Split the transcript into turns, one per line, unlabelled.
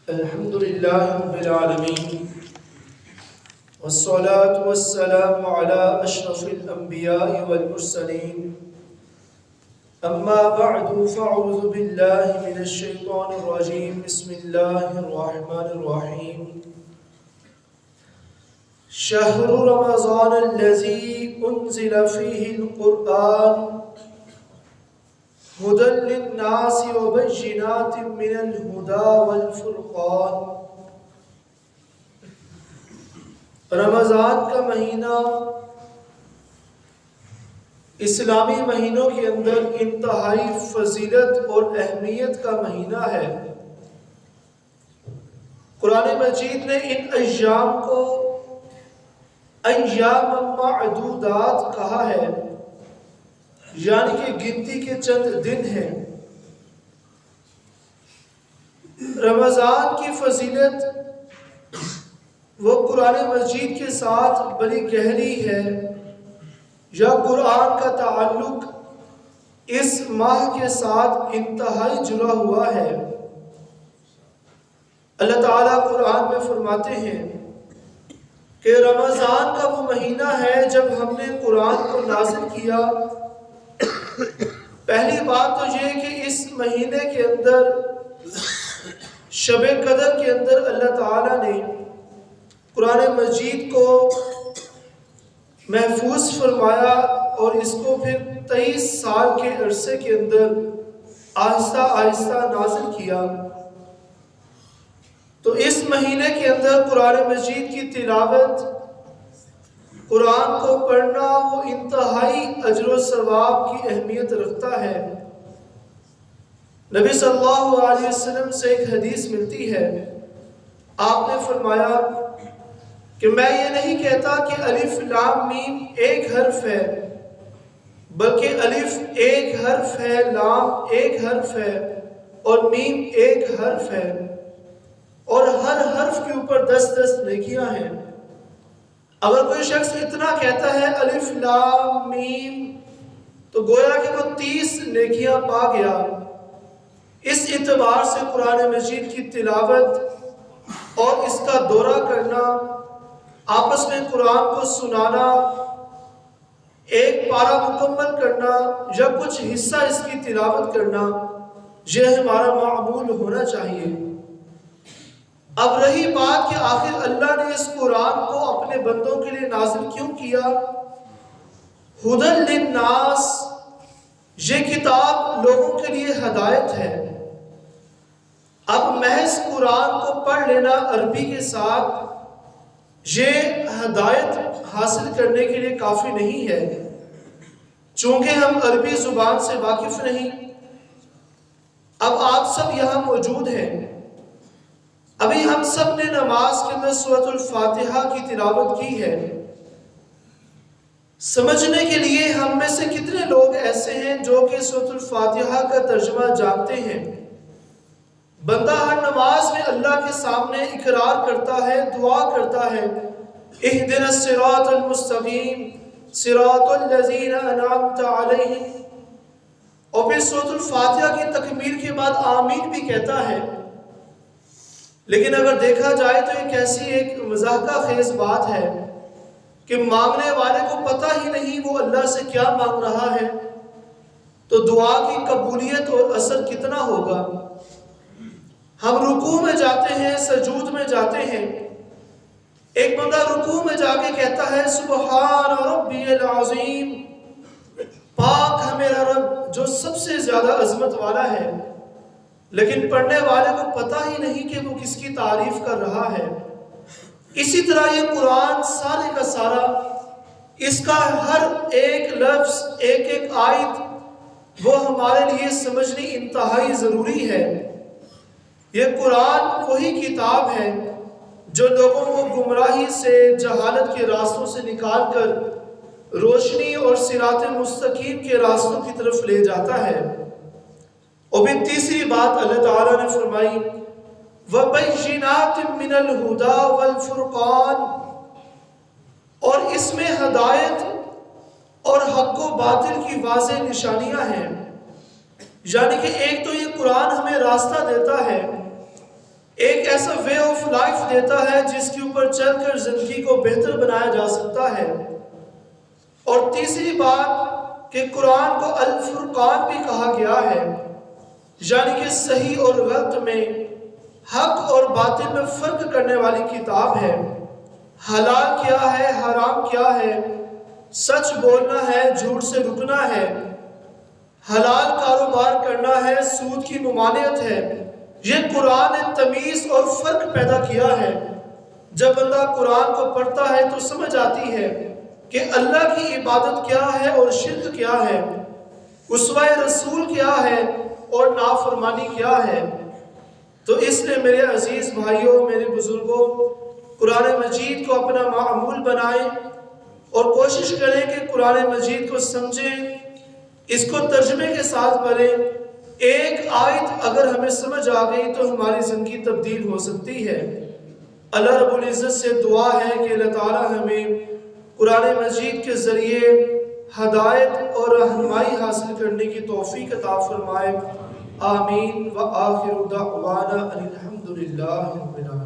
الحمد لله رب العالمين والصلاة والسلام على أشرف الأنبياء والمرسلين أما بعد فأعوذ بالله من الشيطان الرجيم بسم الله الرحمن الرحيم شهر رمضان الذي أنزل فيه القرآن هدى للناس وبينات من الهدى والفرقان۔ رمضان کا مہینہ اسلامی مہینوں کے اندر انتہائی فضیلت اور اہمیت کا مہینہ ہے۔ قرآن مجید نے ان ایام کو ایام معدودات کہا ہے، یعنی کہ گنتی کے چند دن ہیں۔ رمضان کی فضیلت وہ قرآن مجید کے ساتھ بڑی گہری ہے، یا قرآن کا تعلق اس ماہ کے ساتھ انتہائی جڑا ہوا ہے۔ اللہ تعالیٰ قرآن میں فرماتے ہیں کہ رمضان کا وہ مہینہ ہے جب ہم نے قرآن کو نازل کیا۔ پہلی بات تو یہ کہ اس مہینے کے اندر شب قدر کے اندر اللہ تعالیٰ نے قرآن مجید کو محفوظ فرمایا اور اس کو پھر 23 سال کے عرصے کے اندر آہستہ آہستہ نازل کیا۔ تو اس مہینے کے اندر قرآن مجید کی تلاوت، قرآن کو پڑھنا وہ انتہائی اجر و ثواب کی اہمیت رکھتا ہے۔ نبی صلی اللہ علیہ وسلم سے ایک حدیث ملتی ہے، آپ نے فرمایا کہ میں یہ نہیں کہتا کہ الف لام میم ایک حرف ہے، بلکہ الف ایک حرف ہے، لام ایک حرف ہے اور میم ایک حرف ہے، اور ہر حرف کے اوپر 10 نیکیاں ہیں۔ اگر کوئی شخص اتنا کہتا ہے الف لام میم تو گویا کہ وہ 30 نیکیاں پا گیا۔ اس اعتبار سے قرآن مجید کی تلاوت اور اس کا دورہ کرنا، آپس میں قرآن کو سنانا، ایک پارہ مکمل کرنا یا کچھ حصہ اس کی تلاوت کرنا، یہ ہمارا معمول ہونا چاہیے۔ اب رہی بات کہ آخر اللہ نے اس قرآن کو اپنے بندوں کے لیے نازل کیوں کیا؟ ہدی للناس، یہ کتاب لوگوں کے لیے ہدایت ہے۔ اب محض قرآن کو پڑھ لینا عربی کے ساتھ یہ ہدایت حاصل کرنے کے لیے کافی نہیں ہے، چونکہ ہم عربی زبان سے واقف نہیں۔ اب آپ سب یہاں موجود ہیں، ابھی ہم سب نے نماز کے اندر سورۃ الفاتحہ کی تلاوت کی ہے۔ سمجھنے کے لیے ہم میں سے کتنے لوگ ایسے ہیں جو کہ سورۃ الفاتحہ کا ترجمہ جانتے ہیں؟ بندہ ہر نماز میں اللہ کے سامنے اقرار کرتا ہے، دعا کرتا ہے، اہدنا الصراط المستقیم صراط الذین انعمت علیہم، اور پھر سورۃ الفاتحہ کی تکمیل کے بعد آمین بھی کہتا ہے۔ لیکن اگر دیکھا جائے تو یہ کیسی ایک مضحکہ خیز بات ہے کہ مانگنے والے کو پتہ ہی نہیں وہ اللہ سے کیا مانگ رہا ہے، تو دعا کی قبولیت اور اثر کتنا ہوگا؟ ہم رکوع میں جاتے ہیں، سجود میں جاتے ہیں، ایک بندہ رکوع میں جا کے کہتا ہے سبحان ربی العظیم، پاک ہے میرا رب جو سب سے زیادہ عظمت والا ہے، لیکن پڑھنے والے کو پتہ ہی نہیں کہ وہ کس کی تعریف کر رہا ہے۔ اسی طرح یہ قرآن سارے کا سارا، اس کا ہر ایک لفظ، ایک ایک آیت وہ ہمارے لیے سمجھنی انتہائی ضروری ہے۔ یہ قرآن وہی کتاب ہے جو لوگوں کو گمراہی سے، جہالت کے راستوں سے نکال کر روشنی اور صراط مستقیم کے راستوں کی طرف لے جاتا ہے۔ اور پھر تیسری بات اللہ تعالیٰ نے فرمائی وَبَيِّنَاتٍ مِّنَ الْهُدَى وَالْفُرْقَانِ، اور اس میں ہدایت اور حق و باطل کی واضح نشانیاں ہیں۔ یعنی کہ ایک تو یہ قرآن ہمیں راستہ دیتا ہے، ایک ایسا وے آف لائف دیتا ہے جس کے اوپر چل کر زندگی کو بہتر بنایا جا سکتا ہے۔ اور تیسری بات کہ قرآن کو الفرقان بھی کہا گیا ہے، یعنی کہ صحیح اور غلط میں، حق اور باطل میں فرق کرنے والی کتاب ہے۔ حلال کیا ہے، حرام کیا ہے، سچ بولنا ہے، جھوٹ سے رکنا ہے، حلال کاروبار کرنا ہے، سود کی ممانعت ہے۔ یہ قرآن نے تمیز اور فرق پیدا کیا ہے۔ جب بندہ قرآن کو پڑھتا ہے تو سمجھ آتی ہے کہ اللہ کی عبادت کیا ہے اور شرک کیا ہے، اسوہ رسول کیا ہے اور نافرمانی کیا ہے۔ تو اس لیے میرے عزیز بھائیوں، میرے بزرگوں، قرآن مجید کو اپنا معمول بنائیں اور کوشش کریں کہ قرآن مجید کو سمجھیں، اس کو ترجمے کے ساتھ پڑھیں۔ ایک آیت اگر ہمیں سمجھ آ گئی تو ہماری زندگی تبدیل ہو سکتی ہے۔ اللہ رب العزت سے دعا ہے کہ اللہ تعالی ہمیں قرآن مجید کے ذریعے ہدایت اور رہنمائی حاصل کرنے کی توفیق عطا فرمائے۔ آمین۔ وآخر دعوانا ان الحمد للہ رب العالمین۔